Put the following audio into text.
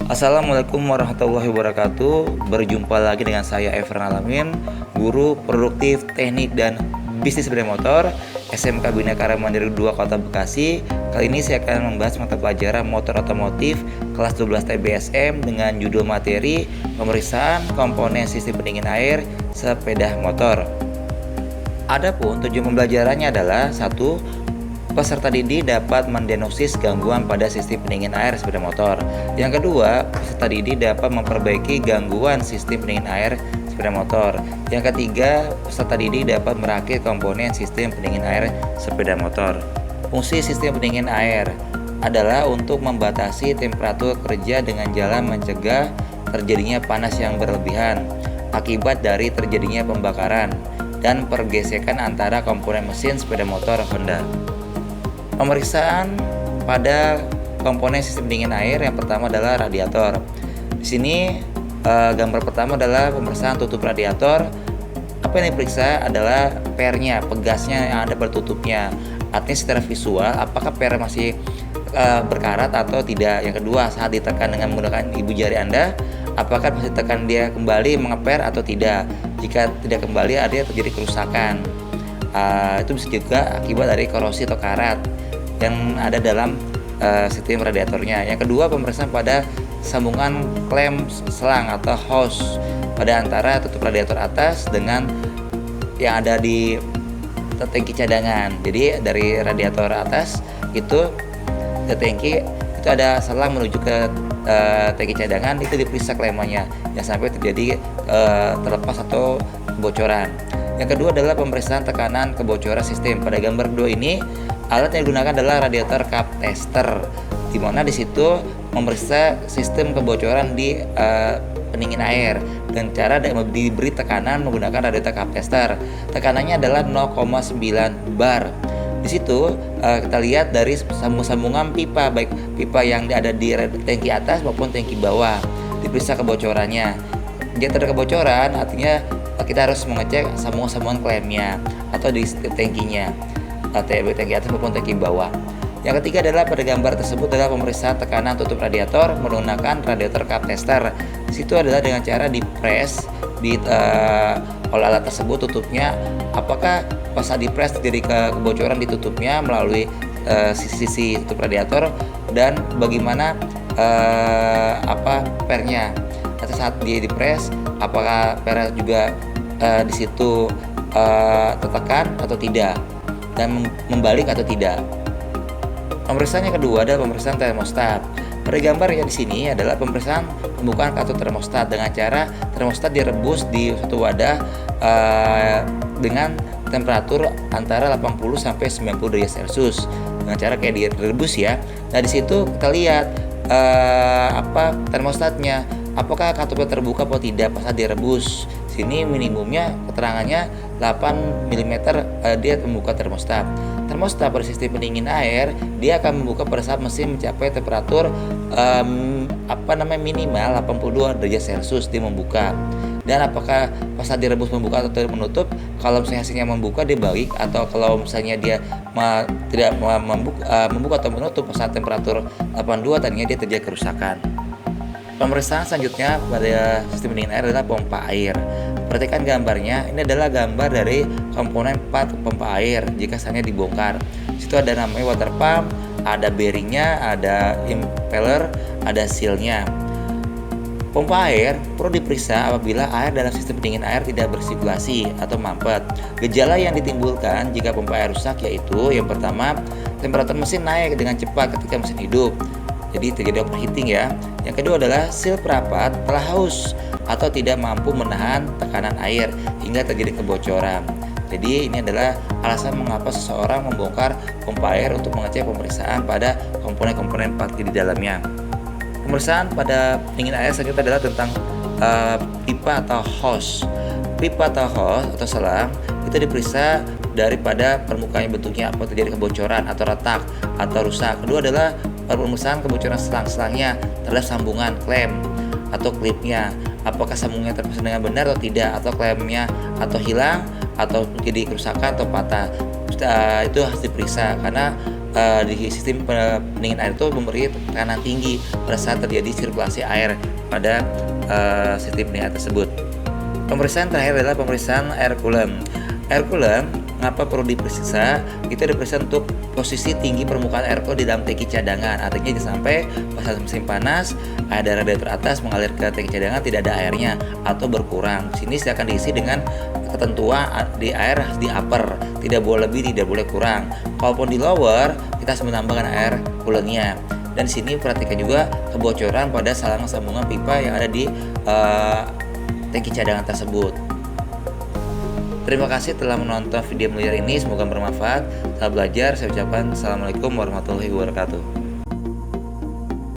Assalamualaikum warahmatullahi wabarakatuh. Berjumpa lagi dengan saya Efran Alamin, guru produktif teknik dan bisnis sepeda motor SMK Bina Karya Mandiri 2 Kota Bekasi. Kali ini saya akan membahas mata pelajaran motor otomotif kelas 12 TBSM dengan judul materi pemeriksaan komponen sistem pendingin air sepeda motor. Adapun tujuan pembelajarannya adalah: 1. Peserta didik dapat mendiagnosis gangguan pada sistem pendingin air sepeda motor. Yang kedua, peserta didik dapat memperbaiki gangguan sistem pendingin air sepeda motor. Yang ketiga, peserta didik dapat merakit komponen sistem pendingin air sepeda motor. Fungsi sistem pendingin air adalah untuk membatasi temperatur kerja dengan jalan mencegah terjadinya panas yang berlebihan akibat dari terjadinya pembakaran dan pergesekan antara komponen mesin sepeda motor Honda. Pemeriksaan pada komponen sistem pendingin air yang pertama adalah radiator. Di sini gambar pertama adalah pemeriksaan tutup radiator. Apa yang diperiksa adalah pernya, pegasnya yang ada bertutupnya. Artinya secara visual apakah per masih berkarat atau tidak. Yang kedua, saat ditekan dengan menggunakan ibu jari Anda, apakah masih tekan dia kembali mengeper atau tidak. Jika tidak kembali, artinya terjadi kerusakan. Itu bisa juga akibat dari korosi atau karat yang ada dalam sistem radiatornya. Yang kedua, pemeriksaan pada sambungan klem selang atau hose pada antara tutup radiator atas dengan yang ada di tangki cadangan. Jadi dari radiator atas itu ke tangki itu ada selang menuju ke tangki cadangan, itu diperiksa klemanya jangan sampai terjadi terlepas atau kebocoran. Yang kedua adalah pemeriksaan tekanan kebocoran sistem. Pada gambar kedua ini, alat yang digunakan adalah radiator cup tester, di mana di situ memeriksa sistem kebocoran di pendingin air dengan cara diberi tekanan menggunakan radiator cup tester. Tekanannya adalah 0,9 bar. Di situ kita lihat dari sambung-sambungan pipa, baik pipa yang ada di tangki atas maupun tangki bawah, diperiksa kebocorannya. Jika ada kebocoran, artinya kita harus mengecek sambungan-sambungan klemnya atau di tangkinya, tangki atas maupun tangki bawah. Yang ketiga adalah pada gambar tersebut adalah pemeriksaan tekanan tutup radiator menggunakan radiator cup tester. Di situ adalah dengan cara dipres oleh alat tersebut tutupnya, apakah pas dipres terjadi kebocoran di tutupnya melalui sisi tutup radiator, dan bagaimana pernya. Atau saat dia dipres, apakah per juga di situ tertekan atau tidak dan membalik atau tidak. Pemeriksaan yang kedua adalah pemeriksaan termostat. Pada gambar yang di sini adalah pemeriksaan pembukaan kartu termostat dengan cara termostat direbus di satu wadah dengan temperatur antara 80 sampai 90 derajat Celcius dengan cara kayak direbus ya. Nah, di situ kita lihat termostatnya, apakah kartunya terbuka atau tidak pas direbus. Sini minimumnya keterangannya 8 mm dia membuka termostat. Termostat pada sistem pendingin air dia akan membuka pada saat mesin mencapai temperatur minimal 82 derajat Celcius dia membuka. Dan apakah pas saat direbus membuka atau menutup, kalau misalnya hasilnya membuka dia balik, atau kalau misalnya dia tidak membuka atau menutup pas saat temperatur 82 tadinya dia terjadi kerusakan. Pemeriksaan selanjutnya pada sistem pendingin air adalah pompa air. Perhatikan gambarnya, ini adalah gambar dari komponen part pompa air jika misalnya dibongkar. Di situ ada namanya water pump, ada bearingnya, ada impeller, ada sealnya. Pompa air perlu diperiksa apabila air dalam sistem pendingin air tidak bersirkulasi atau mampet. Gejala yang ditimbulkan jika pompa air rusak yaitu: yang pertama, temperatur mesin naik dengan cepat ketika mesin hidup, jadi terjadi overheating ya. Yang kedua adalah seal perapat telah haus atau tidak mampu menahan tekanan air hingga terjadi kebocoran. Jadi ini adalah alasan mengapa seseorang membongkar pompa air untuk mengecek pemeriksaan pada komponen-komponen part di dalamnya. Pemeriksaan pada pendingin air selanjutnya adalah tentang pipa atau hose. Pipa atau hose atau selang itu diperiksa daripada permukaannya bentuknya apa terjadi kebocoran atau retak atau rusak. Kedua adalah pemeriksaan kebocoran selang-selangnya terhadap sambungan klem atau klipnya, apakah sambungnya terpasang dengan benar atau tidak, atau klemnya atau hilang atau jadi kerusakan atau patah. Itu harus diperiksa karena di sistem pendingin air itu memberi tekanan tinggi pada saat terjadi sirkulasi air pada sistem pendingin air tersebut. Pemeriksaan terakhir adalah pemeriksaan air coolant. Air coolant ngapa perlu diperiksa? Itu diperiksa untuk posisi tinggi permukaan air coolant di dalam tangki cadangan. Artinya jangan sampai pas musim panas ada radiator atas mengalir ke tangki cadangan tidak ada airnya atau berkurang. Di sini silakan diisi dengan ketentuan di air di upper, tidak boleh lebih, tidak boleh kurang. Kalaupun di lower, kita harus menambahkan air coolantnya. Dan di sini perhatikan juga kebocoran pada saluran sambungan pipa yang ada di tangki cadangan tersebut. Terima kasih telah menonton video mulia ini, semoga bermanfaat. Salam belajar, saya ucapkan Assalamualaikum warahmatullahi wabarakatuh.